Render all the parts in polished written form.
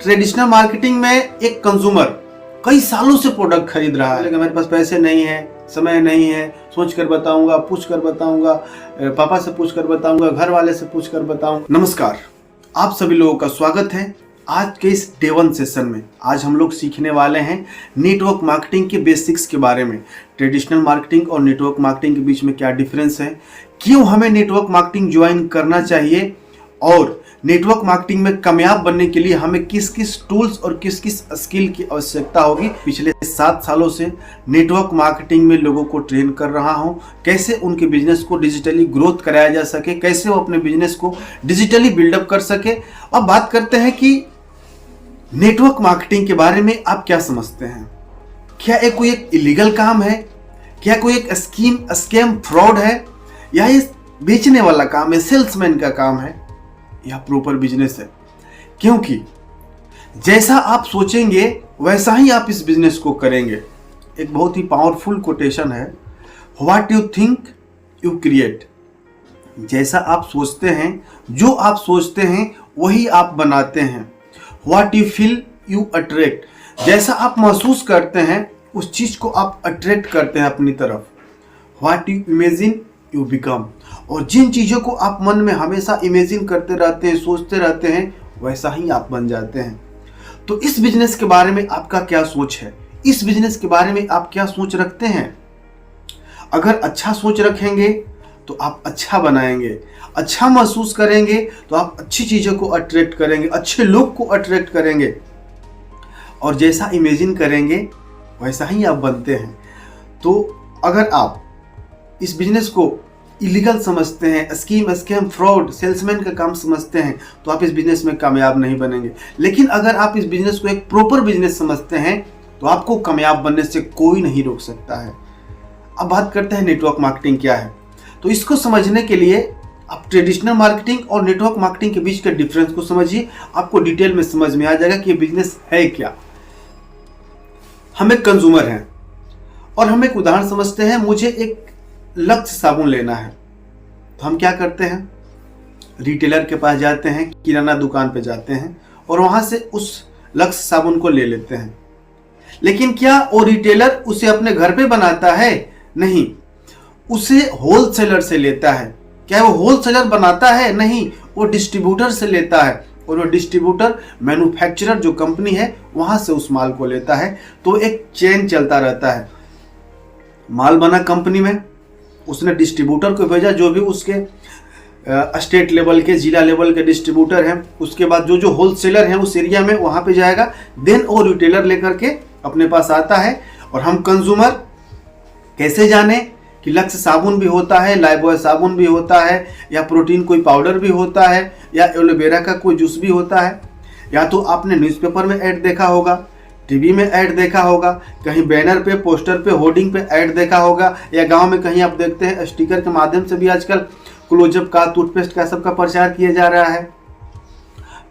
Traditional marketing में एक consumer कई सालों से प्रोडक्ट खरीद रहा है, लेकिन मेरे पास पैसे नहीं है, समय नहीं है, सोच कर बताऊंगा, पूछ कर बताऊंगा, पापा से पूछ कर बताऊंगा, घर वाले से पूछ कर बताऊंगा। नमस्कार, आप सभी लोगों का स्वागत है आज के इस डे 1 सेशन में। आज हम लोग सीखने वाले हैं नेटवर्क मार्केटिंग के बेसिक्स के बारे में। ट्रेडिशनल मार्केटिंग और नेटवर्क मार्केटिंग के बीच में क्या डिफरेंस है, क्यों हमें नेटवर्क मार्केटिंग ज्वाइन करना चाहिए और नेटवर्क मार्केटिंग में कामयाब बनने के लिए हमें किस किस टूल्स और किस किस स्किल की आवश्यकता होगी। पिछले 7 सालों से नेटवर्क मार्केटिंग में लोगों को ट्रेन कर रहा हूं, कैसे उनके बिजनेस को डिजिटली ग्रोथ कराया जा सके, कैसे वो अपने बिजनेस को डिजिटली बिल्डअप कर सके। अब बात करते हैं कि नेटवर्क मार्केटिंग के बारे में आप क्या समझते हैं। क्या ये कोई एक इलीगल काम है, क्या कोई एक स्कैम फ्रॉड है, या ये बेचने वाला काम है, सेल्समैन का काम है, या प्रॉपर बिजनेस है। क्योंकि जैसा आप सोचेंगे वैसा ही आप इस बिजनेस को करेंगे। एक बहुत ही पावरफुल कोटेशन है, what you think you create. जैसा आप सोचते हैं, जो आप सोचते हैं वही आप बनाते हैं। What you feel you attract. जैसा आप महसूस करते हैं उस चीज को आप अट्रैक्ट करते हैं अपनी तरफ। What you imagine you become. और जिन चीज़ों को आप मन में हमेशा इमेजिन करते रहते हैं, सोचते रहते हैं, वैसा ही आप बन जाते हैं। तो इस बिजनेस के बारे में आपका क्या सोच है, इस बिजनेस के बारे में आप क्या सोच रखते हैं। अगर अच्छा सोच रखेंगे तो आप अच्छा बनाएंगे, अच्छा महसूस करेंगे तो आप अच्छी चीज़ों को अट्रैक्ट करेंगे, अच्छे लोग को अट्रैक्ट करेंगे, और जैसा इमेजिन करेंगे वैसा ही आप बनते हैं। तो अगर आप इस बिजनेस को इलीगल समझते हैं, स्कैम फ्रॉड सेल्समैन का काम समझते हैं, तो आप इस बिजनेस में कामयाब नहीं बनेंगे। लेकिन अगर आप इस बिजनेस को एक प्रॉपर बिजनेस समझते हैं तो आपको कामयाब बनने से कोई नहीं रोक सकता है। अब बात करते हैं नेटवर्क मार्केटिंग क्या है। तो इसको समझने के लिए आप ट्रेडिशनल मार्केटिंग और नेटवर्क मार्केटिंग के बीच के डिफरेंस को समझिए। आपको डिटेल में समझ में आ जाएगा कि ये बिजनेस है क्या। हम एक कंज्यूमर हैं और हम एक उदाहरण समझते हैं, मुझे एक लक्स साबुन लेना है। तो हम क्या करते हैं, रिटेलर के पास जाते हैं, किराना दुकान पे जाते हैं और वहां से उस लक्स साबुन को ले लेते हैं। लेकिन क्या वो रिटेलर उसे अपने घर पे बनाता है? नहीं, उसे होलसेलर से लेता है। क्या वो होलसेलर बनाता है? नहीं, वो डिस्ट्रीब्यूटर से लेता है, और वो डिस्ट्रीब्यूटर मैन्युफैक्चरर जो कंपनी है वहां से उस माल को लेता है। तो एक चेन चलता रहता है। माल बना कंपनी में, उसने डिस्ट्रीब्यूटर को भेजा, जो भी उसके स्टेट लेवल के, जिला लेवल के डिस्ट्रीब्यूटर हैं, उसके बाद जो जो होलसेलर हैं उस एरिया में वहाँ पे जाएगा। देन वो रिटेलर लेकर के अपने पास आता है। और हम कंज्यूमर कैसे जाने कि लक्स साबुन भी होता है, लाइफबॉय साबुन भी होता है, या प्रोटीन कोई पाउडर भी होता है, या एलोवेरा का कोई जूस भी होता है। या तो आपने न्यूज़पेपर में ऐड देखा होगा, टीवी में ऐड देखा होगा, कहीं बैनर पे, पोस्टर पे, होर्डिंग पे ऐड देखा होगा, या गांव में कहीं आप देखते हैं स्टिकर के माध्यम से भी आजकल क्लोजअप का, टूथपेस्ट का, सबका प्रचार किया जा रहा है।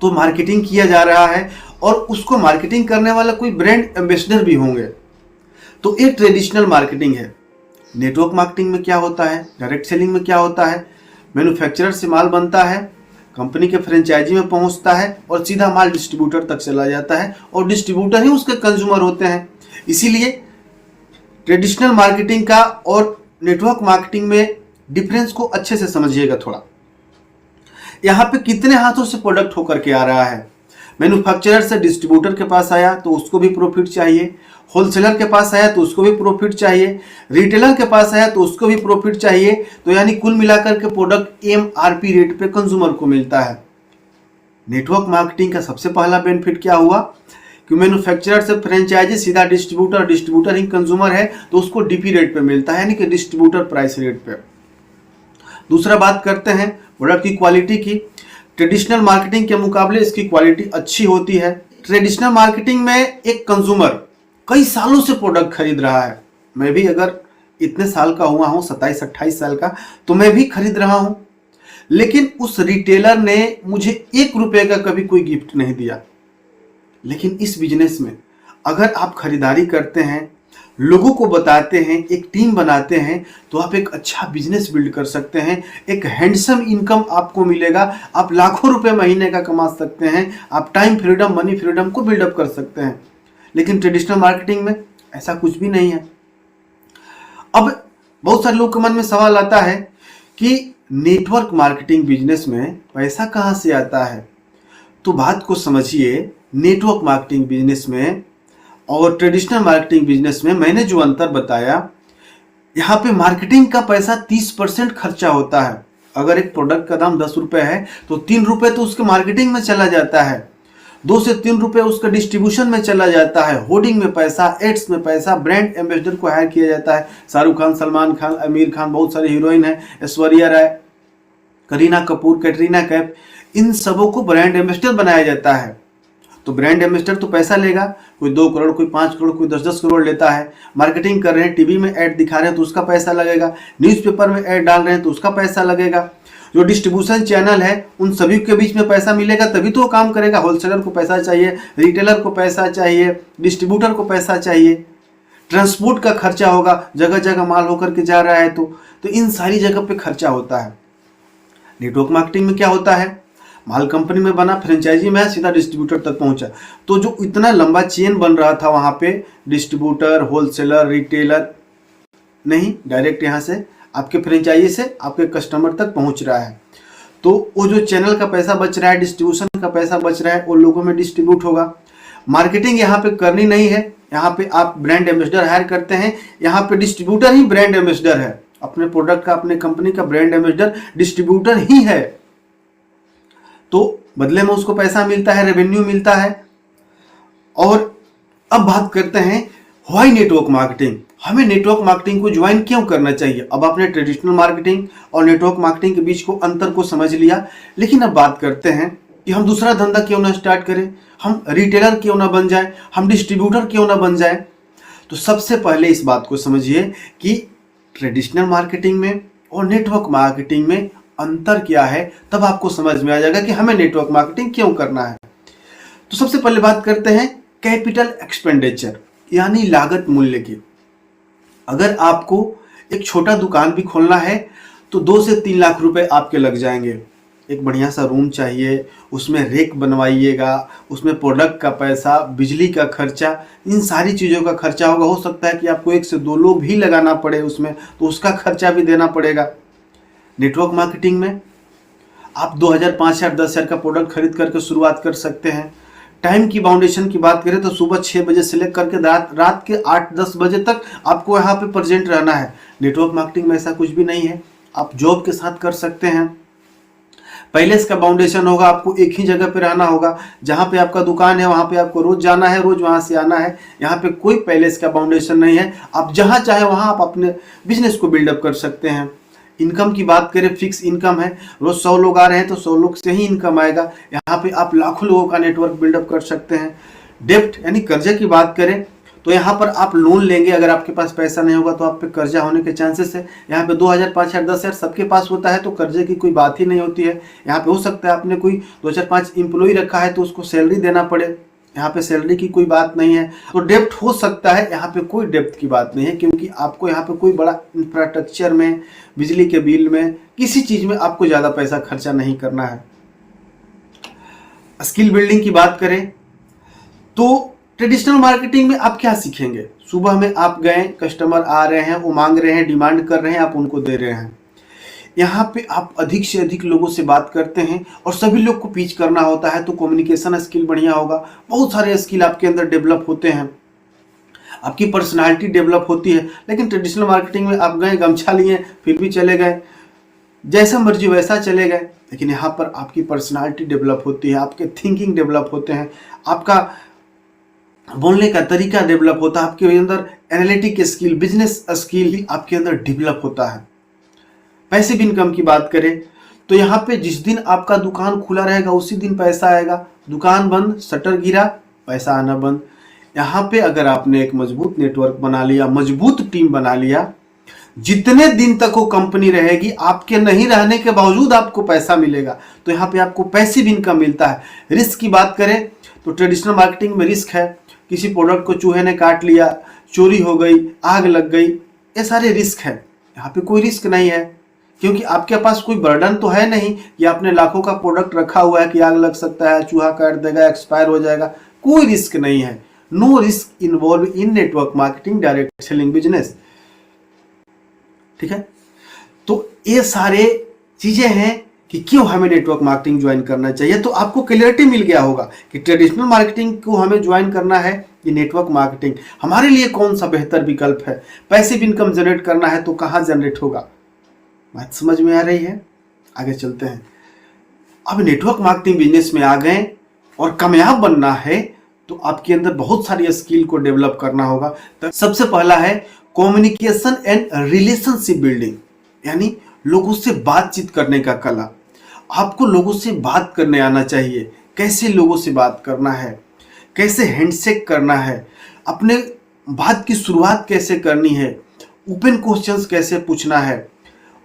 तो मार्केटिंग किया जा रहा है और उसको मार्केटिंग करने वाला कोई ब्रांड एम्बेसडर भी होंगे। तो ये ट्रेडिशनल मार्केटिंग है। नेटवर्क मार्केटिंग में क्या होता है, डायरेक्ट सेलिंग में क्या होता है, मैन्युफैक्चरर से माल बनता है, कंपनी के फ्रेंचाइजी में पहुंचता है और सीधा माल डिस्ट्रीब्यूटर तक चला जाता है, और डिस्ट्रीब्यूटर ही उसके कंज्यूमर होते हैं। इसीलिए ट्रेडिशनल मार्केटिंग का और नेटवर्क मार्केटिंग में डिफरेंस को अच्छे से समझिएगा थोड़ा। यहाँ पे कितने हाथों से प्रोडक्ट होकर के आ रहा है। मैन्युफैक्चरर से डिस्ट्रीब्यूटर के पास आया तो उसको भी प्रॉफिट चाहिए, होलसेलर के पास आया तो उसको भी प्रॉफिट चाहिए, रिटेलर के पास आया तो उसको भी प्रॉफिट चाहिए। तो यानी कुल मिलाकर के प्रोडक्ट MRP रेट पे कंज्यूमर को मिलता है। नेटवर्क मार्केटिंग का सबसे पहला बेनिफिट क्या हुआ कि मैन्युफैक्चरर से फ्रेंचाइजी सीधा डिस्ट्रीब्यूटर, डिस्ट्रीब्यूटर ही कंज्यूमर है तो उसको DP रेट पे मिलता है, यानी कि डिस्ट्रीब्यूटर प्राइस रेट पे। दूसरा बात करते हैं प्रोडक्ट की क्वालिटी की। ट्रेडिशनल मार्केटिंग के मुकाबले इसकी क्वालिटी अच्छी होती है। ट्रेडिशनल मार्केटिंग में एक कंज्यूमर कई सालों से प्रोडक्ट खरीद रहा है। मैं भी अगर इतने साल का हुआ हूं, 27-28 साल का, तो मैं भी खरीद रहा हूं। लेकिन उस रिटेलर ने मुझे 1 रुपये का कभी कोई गिफ्ट नहीं दिया। लेकिन इस बिजनेस में अगर आप खरीदारी करते हैं लोगों को बताते हैं, एक टीम बनाते हैं, तो आप एक अच्छा बिजनेस बिल्ड कर सकते हैं। एक हैंडसम इनकम आपको मिलेगा, आप लाखों रुपए महीने का कमा सकते हैं, आप टाइम फ्रीडम, मनी फ्रीडम को बिल्डअप कर सकते हैं। लेकिन ट्रेडिशनल मार्केटिंग में ऐसा कुछ भी नहीं है। अब बहुत सारे लोगों के मन में सवाल आता है कि नेटवर्क मार्केटिंग बिजनेस में पैसा कहाँ से आता है। तो बात को समझिए, नेटवर्क मार्केटिंग बिजनेस में और ट्रेडिशनल मार्केटिंग बिजनेस में मैंने जो अंतर बताया, यहाँ पे मार्केटिंग का पैसा 30% खर्चा होता है। अगर एक प्रोडक्ट का दाम 10 रुपये है तो 3 रुपये तो उसके मार्केटिंग में चला जाता है, 2 से 3 रुपये उसका डिस्ट्रीब्यूशन में चला जाता है, होर्डिंग में पैसा, एड्स में पैसा, ब्रांड एम्बेसडर को हायर किया जाता है। शाहरुख खान, सलमान खान, आमिर खान, बहुत सारे हीरोइन हैं, ऐश्वर्या राय, करीना कपूर, कैटरीना कैफ, इन सबों को ब्रांड एम्बेसडर बनाया जाता है। तो ब्रांड एम्बेसडर तो पैसा लेगा, कोई 2 करोड़, कोई 5 करोड़, कोई 10-10 करोड़ लेता है। मार्केटिंग कर रहे हैं, टीवी में ऐड दिखा रहे हैं तो उसका पैसा लगेगा, न्यूज़पेपर में ऐड डाल रहे हैं तो उसका पैसा लगेगा। जो डिस्ट्रीब्यूशन चैनल है उन सभी के बीच में पैसा मिलेगा, तभी तो वो काम करेगा। होलसेलर को पैसा चाहिए, रिटेलर को पैसा चाहिए, डिस्ट्रीब्यूटर को पैसा चाहिए, ट्रांसपोर्ट का खर्चा होगा, जगह जगह माल होकर के जा रहा है तो इन सारी जगह पे खर्चा होता है। नेटवर्क मार्केटिंग में क्या होता है, माल कंपनी में बना, फ्रेंचाइजी में सीधा डिस्ट्रीब्यूटर तक पहुंचा, तो जो इतना लंबा चेन बन रहा था वहां पे, डिस्ट्रीब्यूटर, होलसेलर, रिटेलर, नहीं, डायरेक्ट यहां से आपके फ्रेंचाइजी से आपके कस्टमर तक पहुंच रहा है। तो वो जो चैनल का पैसा बच रहा है, डिस्ट्रीब्यूशन का पैसा बच रहा है, वो लोगों में डिस्ट्रीब्यूट होगा। मार्केटिंग यहाँ पे करनी नहीं है, यहाँ पे आप ब्रांड एम्बेसडर हायर करते हैं, यहाँ पे डिस्ट्रीब्यूटर ही ब्रांड एम्बेसडर है, अपने प्रोडक्ट का, अपने कंपनी का ब्रांड एम्बेसडर डिस्ट्रीब्यूटर ही है। तो बदले में उसको पैसा मिलता है, रेवेन्यू मिलता है। और अब बात करते हैं व्हाई नेटवर्क मार्केटिंग, हमें नेटवर्क मार्केटिंग को ज्वाइन क्यों करना चाहिए। अब आपने ट्रेडिशनल मार्केटिंग और नेटवर्क मार्केटिंग के बीच को अंतर को समझ लिया, लेकिन अब बात करते हैं कि हम दूसरा धंधा क्यों ना स्टार्ट करें, हम रिटेलर क्यों ना बन जाए, हम डिस्ट्रीब्यूटर क्यों ना बन जाए। तो सबसे पहले इस बात को समझिए कि ट्रेडिशनल मार्केटिंग में और नेटवर्क मार्केटिंग में अंतर क्या है, तब आपको समझ में आ जाएगा कि हमें नेटवर्क मार्केटिंग क्यों करना है। तो सबसे पहले बात करते हैं कैपिटल एक्सपेंडिचर, यानी लागत मूल्य की। अगर आपको एक छोटा दुकान भी खोलना है तो 2 से 3 लाख रुपए आपके लग जाएंगे। एक बढ़िया सा रूम चाहिए, उसमें रेक बनवाइएगा, उसमें प्रोडक्ट का पैसा, बिजली का खर्चा, इन सारी चीज़ों का खर्चा होगा। हो सकता है कि आपको 1 से 2 लोग भी लगाना पड़े उसमें, तो उसका खर्चा भी देना पड़ेगा। नेटवर्क मार्केटिंग में आप 2000, 5000, 10,000 का प्रोडक्ट खरीद करके शुरुआत कर सकते हैं। टाइम की बाउंडेशन की बात करें तो सुबह 6 बजे से लेकर के रात के 8-10 बजे तक आपको यहाँ पे प्रेजेंट रहना है। नेटवर्क मार्केटिंग में ऐसा कुछ भी नहीं है, आप जॉब के साथ कर सकते हैं। पैलेस का बाउंडेशन होगा, आपको एक ही जगह पे रहना होगा, जहाँ पे आपका दुकान है वहाँ पे आपको रोज जाना है, रोज वहाँ से आना है। यहाँ पे कोई पैलेस का बाउंडेशन नहीं है, आप जहाँ चाहे वहाँ आप अपने बिजनेस को बिल्डअप कर सकते हैं। इनकम की बात करें, फिक्स इनकम है, रोज 100 लोग आ रहे हैं तो 100 लोग से ही इनकम आएगा। यहाँ पे आप लाखों लोगों का नेटवर्क बिल्डअप कर सकते हैं। डेप्ट यानी कर्जे की बात करें तो यहाँ पर आप लोन लेंगे, अगर आपके पास पैसा नहीं होगा तो आप पे कर्जा होने के चांसेस है। यहाँ पे 2000, 5000, 10,000 सबके पास होता है, तो कर्जे की कोई बात ही नहीं होती है। यहाँ पे हो सकता है आपने कोई 2-4-5 एम्प्लॉय रखा है तो उसको सैलरी देना पड़े, यहाँ पे सैलरी की कोई बात नहीं है। तो डेप्ट हो सकता है, यहाँ पे कोई डेप्ट की बात नहीं है, क्योंकि आपको यहाँ पे कोई बड़ा इंफ्रास्ट्रक्चर में, बिजली के बिल में, किसी चीज़ में आपको ज़्यादा पैसा खर्चा नहीं करना है। स्किल बिल्डिंग की बात करें तो ट्रेडिशनल मार्केटिंग में आप क्या सीखेंगे। सुबह में आप गए, कस्टमर आ रहे हैं, वो मांग रहे हैं, डिमांड कर रहे हैं, आप उनको दे रहे हैं। यहाँ पे आप अधिक से अधिक लोगों से बात करते हैं और सभी लोग को पीच करना होता है, तो कम्युनिकेशन स्किल बढ़िया होगा। बहुत सारे स्किल आपके अंदर डेवलप होते हैं, आपकी पर्सनालिटी डेवलप होती है। लेकिन ट्रेडिशनल मार्केटिंग में आप गए, गमछा लिए, फिर भी चले गए, जैसा मर्जी वैसा चले गए। लेकिन यहाँ पर आपकी पर्सनालिटी डेवलप होती है, आपके थिंकिंग डेवलप होते हैं, आपका बोलने का तरीका डेवलप होता है, आपके अंदर एनालिटिक स्किल, बिजनेस स्किल भी आपके अंदर डेवलप होता है। पैसिव इनकम की बात करें तो यहाँ पे जिस दिन आपका दुकान खुला रहेगा उसी दिन पैसा आएगा, दुकान बंद, शटर गिरा, पैसा आना बंद। यहाँ पे अगर आपने एक मजबूत नेटवर्क बना लिया, मजबूत टीम बना लिया, जितने दिन तक वो कंपनी रहेगी, आपके नहीं रहने के बावजूद आपको पैसा मिलेगा। तो यहाँ पे आपको पैसिव इनकम मिलता है। रिस्क की बात करें तो ट्रेडिशनल मार्केटिंग में रिस्क है, किसी प्रोडक्ट को चूहे ने काट लिया, चोरी हो गई, आग लग गई, ये सारे रिस्क है। यहाँ पे कोई रिस्क नहीं है, क्योंकि आपके पास कोई बर्डन तो है नहीं कि आपने लाखों का प्रोडक्ट रखा हुआ है कि आग लग सकता है, चूहा काट देगा, एक्सपायर हो जाएगा। कोई रिस्क नहीं है। No risk involve in network marketing direct selling business. ठीक है, तो ये सारे चीजें हैं कि क्यों हमें नेटवर्क मार्केटिंग ज्वाइन करना चाहिए। तो आपको क्लियरिटी मिल गया होगा कि ट्रेडिशनल मार्केटिंग को हमें ज्वाइन करना है कि नेटवर्क मार्केटिंग हमारे लिए कौन सा बेहतर विकल्प है। पैसिव इनकम जनरेट करना है तो कहाँ जनरेट होगा, बात समझ में आ रही है। आगे चलते हैं। अब नेटवर्क मार्केटिंग बिजनेस में आ गए और कामयाब बनना है तो आपके अंदर बहुत सारी स्किल को डेवलप करना होगा। तो सबसे पहला है कम्युनिकेशन एंड रिलेशनशिप बिल्डिंग, यानी लोगों से बातचीत करने का कला। आपको लोगों से बात करने आना चाहिए, कैसे लोगों से बात करना है, कैसे हैंडशेक करना है, अपने बात की शुरुआत कैसे करनी है, ओपन क्वेश्चंस कैसे पूछना है,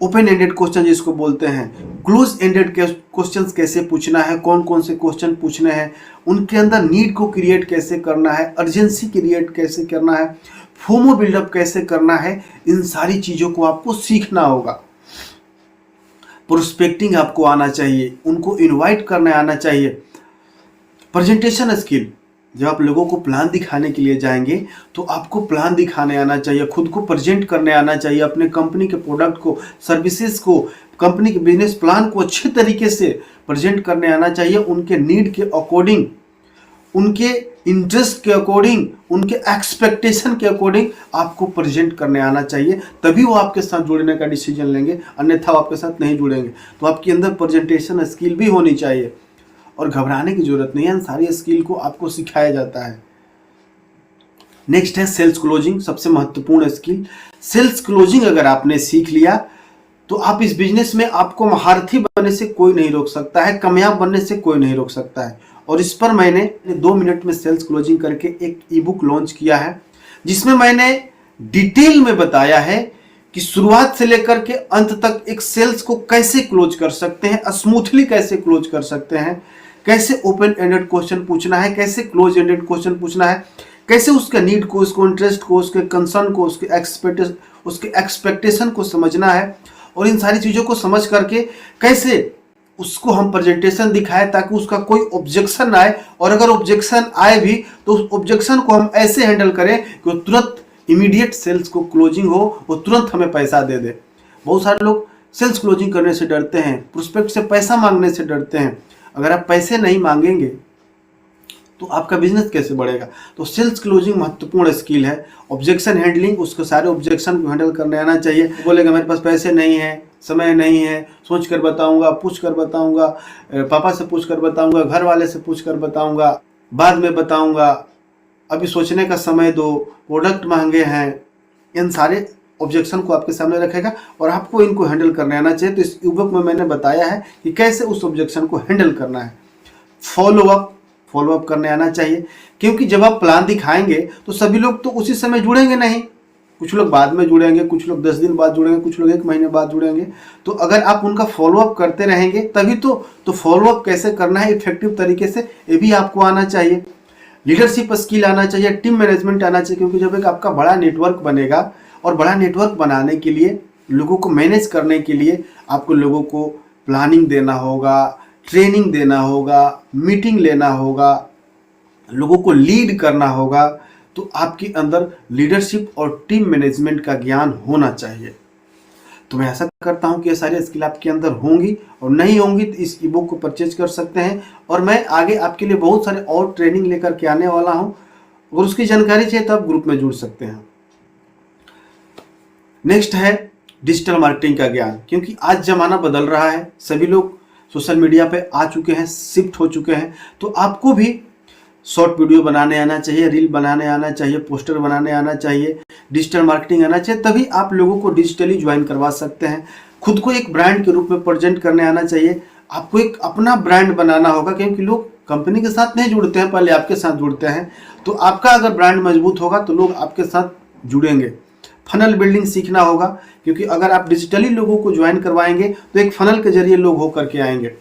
ओपन एंडेड क्वेश्चन जिसको बोलते हैं, क्लोज एंडेड क्वेश्चंस कैसे पूछना है, कौन कौन से क्वेश्चन पूछने हैं, उनके अंदर नीड को क्रिएट कैसे करना है, अर्जेंसी क्रिएट कैसे करना है, फोमो बिल्डअप कैसे करना है। इन सारी चीजों को आपको सीखना होगा। प्रोस्पेक्टिंग आपको आना चाहिए, उनको इनवाइट करने आना चाहिए। प्रेजेंटेशन स्किल, जब आप लोगों को प्लान दिखाने के लिए जाएंगे तो आपको प्लान दिखाने आना चाहिए, खुद को प्रेजेंट करने आना चाहिए, अपने कंपनी के प्रोडक्ट को, सर्विसेज को, कंपनी के बिजनेस प्लान को अच्छे तरीके से प्रेजेंट करने आना चाहिए। उनके नीड के अकॉर्डिंग, उनके इंटरेस्ट के अकॉर्डिंग, उनके एक्सपेक्टेशन के अकॉर्डिंग आपको प्रेजेंट करने आना चाहिए, तभी वो आपके साथ जुड़ने का डिसीजन लेंगे, अन्यथा वो आपके साथ नहीं जुड़ेंगे। तो आपके अंदर प्रेजेंटेशन स्किल भी होनी चाहिए और घबराने की जरूरत नहीं है, इन सारी स्किल को आपको सिखाया जाता है। नेक्स्ट है सेल्स क्लोजिंग, सबसे महत्वपूर्ण स्किल। सेल्स क्लोजिंग अगर आपने सीख लिया तो आप इस बिजनेस में, आपको महारथी बनने से कोई नहीं रोक सकता है, कामयाब बनने से कोई नहीं रोक सकता है। और इस पर मैंने 2 मिनट में सेल्स क्लोजिंग करके एक ई बुक लॉन्च किया है, जिसमें मैंने डिटेल में बताया है कि शुरुआत से लेकर के अंत तक एक सेल्स को कैसे क्लोज कर सकते हैं, स्मूथली कैसे क्लोज कर सकते हैं, कैसे ओपन एंडेड क्वेश्चन पूछना है, कैसे क्लोज एंडेड क्वेश्चन पूछना है, कैसे उसका नीड को, उसको इंटरेस्ट को, उसके कंसर्न को, उसके एक्सपेक्टेशन को समझना है। और इन सारी चीज़ों को समझ करके कैसे उसको हम प्रेजेंटेशन दिखाएं ताकि उसका कोई ऑब्जेक्शन ना आए, और अगर ऑब्जेक्शन आए भी तो उस ऑब्जेक्शन को हम ऐसे हैंडल करें कि वो तुरंत इमीडिएट सेल्स को क्लोजिंग हो, वो तुरंत हमें पैसा दे दे। बहुत सारे लोग सेल्स क्लोजिंग करने से डरते हैं, प्रोस्पेक्ट से पैसा मांगने से डरते हैं। अगर आप पैसे नहीं मांगेंगे तो आपका बिजनेस कैसे बढ़ेगा। तो सेल्स क्लोजिंग महत्वपूर्ण स्किल है। ऑब्जेक्शन हैंडलिंग, उसको सारे ऑब्जेक्शन को हैंडल करने आना चाहिए। बोलेगा मेरे पास पैसे नहीं है, समय नहीं है, सोच कर बताऊंगा, पूछ कर बताऊंगा, पापा से पूछ कर बताऊंगा, घर वाले से पूछ कर बताऊंगा, बाद में बताऊंगा, अभी सोचने का समय दो, प्रोडक्ट महंगे हैं। इन सारे ऑब्जेक्शन को आपके सामने रखेगा और आपको इनको हैंडल करने आना चाहिए। तो इस ईबुक में मैंने बताया है कि कैसे उस ऑब्जेक्शन को हैंडल करना है। फॉलो अप करने आना चाहिए, क्योंकि जब आप प्लान दिखाएंगे तो सभी लोग तो उसी समय जुड़ेंगे नहीं, कुछ लोग बाद में जुड़ेंगे, कुछ लोग 10 दिन बाद जुड़ेंगे, कुछ लोग 1 महीने बाद जुड़ेंगे। तो अगर आप उनका फॉलोअप करते रहेंगे तभी तो फॉलोअप कैसे करना है इफेक्टिव तरीके से, ये भी आपको आना चाहिए। लीडरशिप स्किल आना चाहिए, टीम मैनेजमेंट आना चाहिए, क्योंकि जब एक आपका बड़ा नेटवर्क बनेगा और बड़ा नेटवर्क बनाने के लिए, लोगों को मैनेज करने के लिए आपको लोगों को प्लानिंग देना होगा, ट्रेनिंग देना होगा, मीटिंग लेना होगा, लोगों को लीड करना होगा। तो आपके अंदर लीडरशिप और टीम मैनेजमेंट का ज्ञान होना चाहिए। तो मैं ऐसा करता हूं कि ये सारी स्किल आपके अंदर होंगी, और नहीं होंगी तो इस ईबुक को परचेज कर सकते हैं। और मैं आगे आपके लिए बहुत सारे और ट्रेनिंग लेकर के आने वाला हूं, अगर उसकी जानकारी चाहिए तो आप ग्रुप में जुड़ सकते हैं। नेक्स्ट है डिजिटल मार्केटिंग का ज्ञान, क्योंकि आज जमाना बदल रहा है, सभी लोग सोशल मीडिया पे आ चुके हैं, शिफ्ट हो चुके हैं। तो आपको भी शॉर्ट वीडियो बनाने आना चाहिए, रील बनाने आना चाहिए, पोस्टर बनाने आना चाहिए, डिजिटल मार्केटिंग आना चाहिए, तभी आप लोगों को डिजिटली ज्वाइन करवा सकते हैं। खुद को एक ब्रांड के रूप में प्रेजेंट करने आना चाहिए। आपको एक अपना ब्रांड बनाना होगा, क्योंकि लोग कंपनी के साथ नहीं जुड़ते हैं, पहले आपके साथ जुड़ते हैं। तो आपका अगर ब्रांड मजबूत होगा तो लोग आपके साथ जुड़ेंगे। फनल बिल्डिंग सीखना होगा, क्योंकि अगर आप डिजिटली लोगों को ज्वाइन करवाएंगे तो एक फनल के जरिए लोग होकर के आएंगे।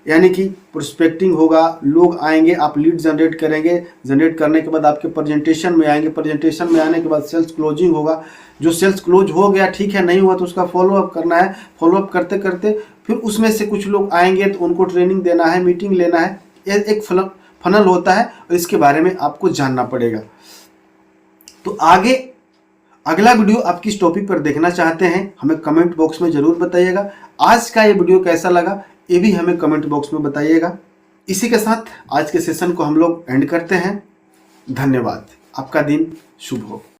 यानी कि प्रोस्पेक्टिंग होगा, लोग आएंगे, आप लीड जनरेट करेंगे, जनरेट करने के बाद आपके प्रेजेंटेशन में आएंगे, प्रेजेंटेशन में आने के बाद सेल्स क्लोजिंग होगा। जो सेल्स क्लोज हो गया ठीक है, नहीं हुआ तो उसका फॉलोअप करना है, फॉलोअप करते करते फिर उसमें से कुछ लोग आएंगे तो उनको ट्रेनिंग देना है, मीटिंग लेना है। ये एक फनल होता है और इसके बारे में आपको जानना पड़ेगा। तो आगे अगला वीडियो आप किस टॉपिक पर देखना चाहते हैं हमें कमेंट बॉक्स में जरूर बताइएगा। आज का ये वीडियो कैसा लगा ये भी हमें कमेंट बॉक्स में बताइएगा। इसी के साथ आज के सेशन को हम लोग एंड करते हैं। धन्यवाद। आपका दिन शुभ हो।